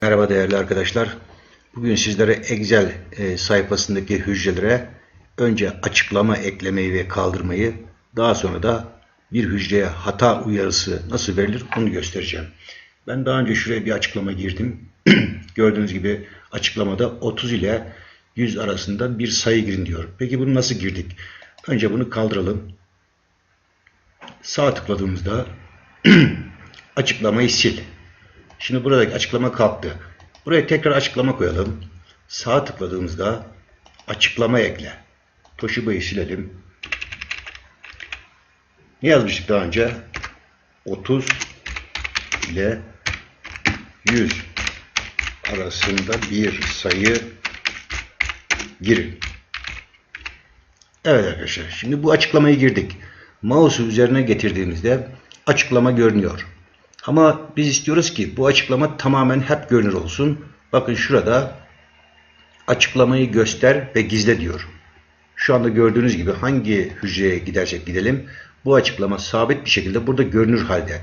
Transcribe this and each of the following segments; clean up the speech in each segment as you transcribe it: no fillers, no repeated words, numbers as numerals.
Merhaba değerli arkadaşlar. Bugün sizlere Excel sayfasındaki hücrelere önce açıklama eklemeyi ve kaldırmayı, daha sonra da bir hücreye hata uyarısı nasıl verilir onu göstereceğim. Ben daha önce şuraya bir açıklama girdim. Gördüğünüz gibi açıklamada 30 ile 100 arasında bir sayı girin diyor. Peki bunu nasıl girdik? Önce bunu kaldıralım. Sağ tıkladığımızda açıklamayı sil. Şimdi buradaki açıklama kalktı. Buraya tekrar açıklama koyalım. Sağ tıkladığımızda açıklama ekle. Toshiba silelim. Ne yazmıştık daha önce? 30 ile 100 arasında bir sayı girin. Evet arkadaşlar. Şimdi bu açıklamayı girdik. Mouse'u üzerine getirdiğimizde açıklama görünüyor. Ama biz istiyoruz ki bu açıklama tamamen hep görünür olsun. Bakın şurada açıklamayı göster ve gizle diyor. Şu anda gördüğünüz gibi hangi hücreye gidersek gidelim bu açıklama sabit bir şekilde burada görünür halde.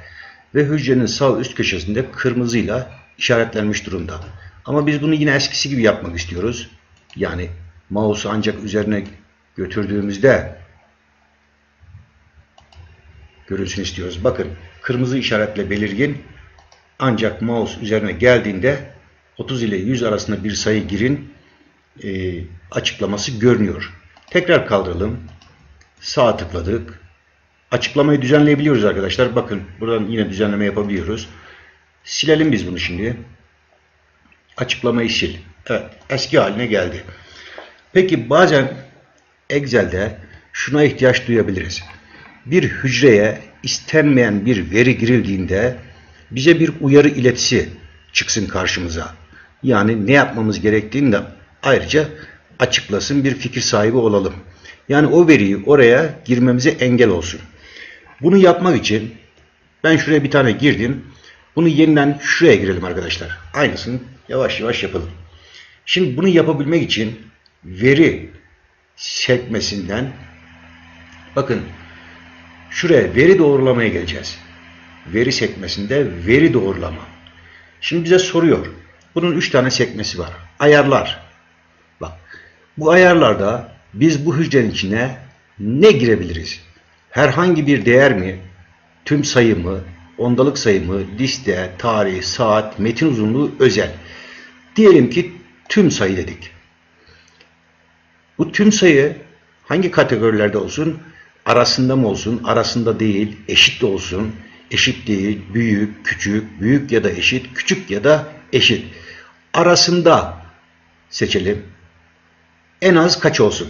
Ve hücrenin sağ üst köşesinde kırmızıyla işaretlenmiş durumda. Ama biz bunu yine eskisi gibi yapmak istiyoruz. Yani mouse'u ancak üzerine götürdüğümüzde görülsün istiyoruz. Bakın kırmızı işaretle belirgin, ancak mouse üzerine geldiğinde 30 ile 100 arasında bir sayı girin açıklaması görünüyor. Tekrar kaldıralım. Sağ tıkladık. Açıklamayı düzenleyebiliyoruz arkadaşlar. Bakın buradan yine düzenleme yapabiliyoruz. Silelim biz bunu şimdi. Açıklamayı sil. Evet, eski haline geldi. Peki bazen Excel'de şuna ihtiyaç duyabiliriz. Bir hücreye istenmeyen bir veri girildiğinde bize bir uyarı iletisi çıksın karşımıza. Yani ne yapmamız gerektiğini de ayrıca açıklasın, bir fikir sahibi olalım. Yani o veriyi oraya girmemize engel olsun. Bunu yapmak için ben şuraya bir tane girdim. Bunu yeniden şuraya girelim arkadaşlar. Aynısını yavaş yavaş yapalım. Şimdi bunu yapabilmek için veri sekmesinden bakın şuraya veri doğrulamaya geleceğiz. Veri sekmesinde veri doğrulama. Şimdi bize soruyor. Bunun 3 tane sekmesi var. Ayarlar. Bak. Bu ayarlarda biz bu hücrenin içine ne girebiliriz? Herhangi bir değer mi? Tüm sayı mı? Ondalık sayı mı? Liste, tarih, saat, metin uzunluğu, özel. Diyelim ki tüm sayı dedik. Bu tüm sayı hangi kategorilerde olsun? Arasında mı olsun? Arasında değil. Eşit de olsun. Eşit değil. Büyük, küçük, büyük ya da eşit, küçük ya da eşit. Arasında seçelim. En az kaç olsun?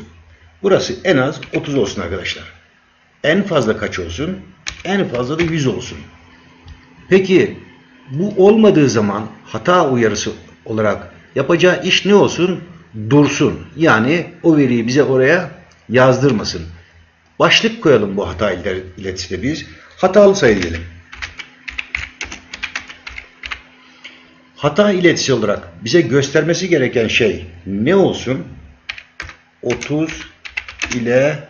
Burası en az 30 olsun arkadaşlar. En fazla kaç olsun? En fazla da 100 olsun. Peki bu olmadığı zaman hata uyarısı olarak yapacağı iş ne olsun? Dursun. Yani o veriyi bize oraya yazdırmasın. Başlık koyalım bu hata iletisine biz. Hatalı sayı diyelim. Hata iletisi olarak bize göstermesi gereken şey ne olsun? 30 ile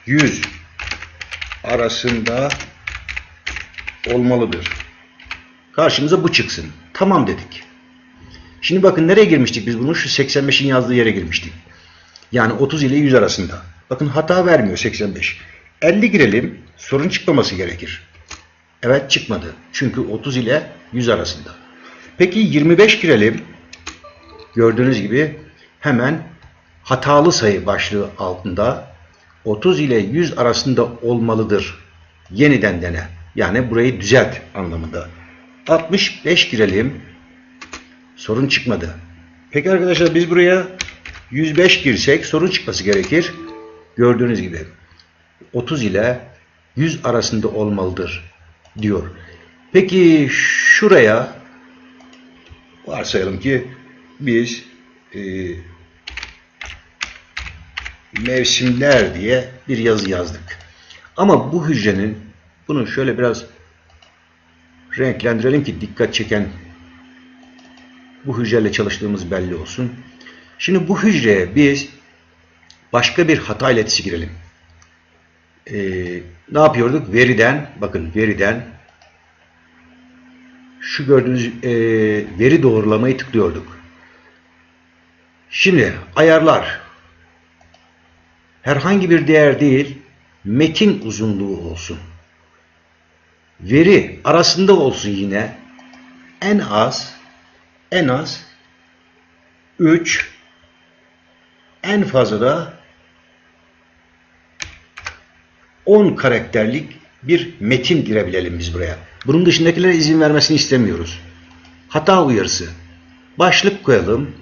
100 arasında olmalıdır. Karşımıza bu çıksın. Tamam dedik. Şimdi bakın nereye girmiştik biz bunu? Şu 85'in yazdığı yere girmiştik. Yani 30 ile 100 arasında. Bakın hata vermiyor 85. 50 girelim. Sorun çıkmaması gerekir. Evet çıkmadı. Çünkü 30 ile 100 arasında. Peki 25 girelim. Gördüğünüz gibi hemen hatalı sayı başlığı altında 30 ile 100 arasında olmalıdır. Yeniden dene. Yani burayı düzelt anlamında. 65 girelim. Sorun çıkmadı. Peki arkadaşlar biz buraya 105 girsek sorun çıkması gerekir. Gördüğünüz gibi 30 ile 100 arasında olmalıdır diyor. Peki şuraya varsayalım ki biz mevsimler diye bir yazı yazdık. Ama bu hücrenin bunu şöyle biraz renklendirelim ki dikkat çeken bu hücreyle çalıştığımız belli olsun. Şimdi bu hücreye biz başka bir hata iletisi girelim. Ne yapıyorduk? Veriden, bakın veriden şu gördüğünüz veri doğrulamayı tıklıyorduk. Şimdi ayarlar. Herhangi bir değer değil, metin uzunluğu olsun. Veri arasında olsun yine. En az 3, en fazla da 10 karakterlik bir metin girebilelim biz buraya. Bunun dışındakilere izin vermesini istemiyoruz. Hata uyarısı. Başlık koyalım.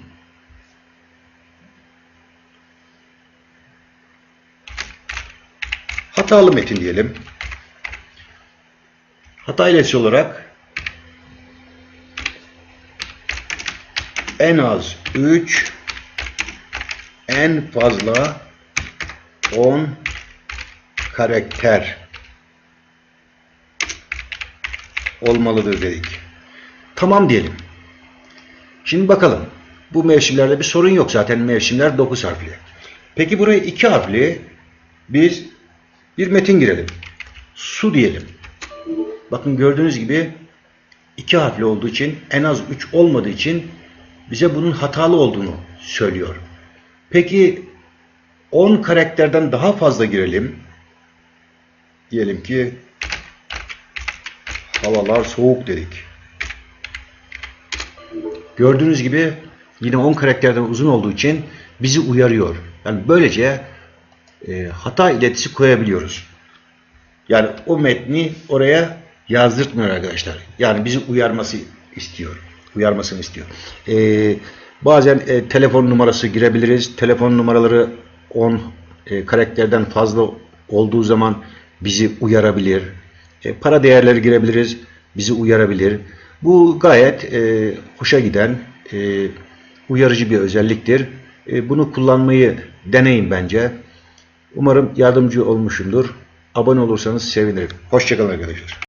Hatalı metin diyelim. Hata ilesi olarak en az 3, en fazla 10 karakter olmalıdır dedik. Tamam diyelim. Şimdi bakalım. Bu mevsimlerde bir sorun yok. Zaten mevsimler 9 harfli. Peki buraya 2 harfli biz bir metin girelim. Su diyelim. Bakın gördüğünüz gibi 2 harfli olduğu için, en az 3 olmadığı için bize bunun hatalı olduğunu söylüyor. Peki 10 karakterden daha fazla girelim. Diyelim ki havalar soğuk dedik. Gördüğünüz gibi yine 10 karakterden uzun olduğu için bizi uyarıyor. Yani böylece hata iletisi koyabiliyoruz. Yani o metni oraya yazdırtmıyor arkadaşlar. Yani bizi uyarmasını istiyor. Bazen telefon numarası girebiliriz. Telefon numaraları 10 karakterden fazla olduğu zaman bizi uyarabilir. Para değerleri girebiliriz. Bizi uyarabilir. Bu gayet hoşa giden, uyarıcı bir özelliktir. Bunu kullanmayı deneyin bence. Umarım yardımcı olmuşumdur. Abone olursanız sevinirim. Hoşça kalın arkadaşlar.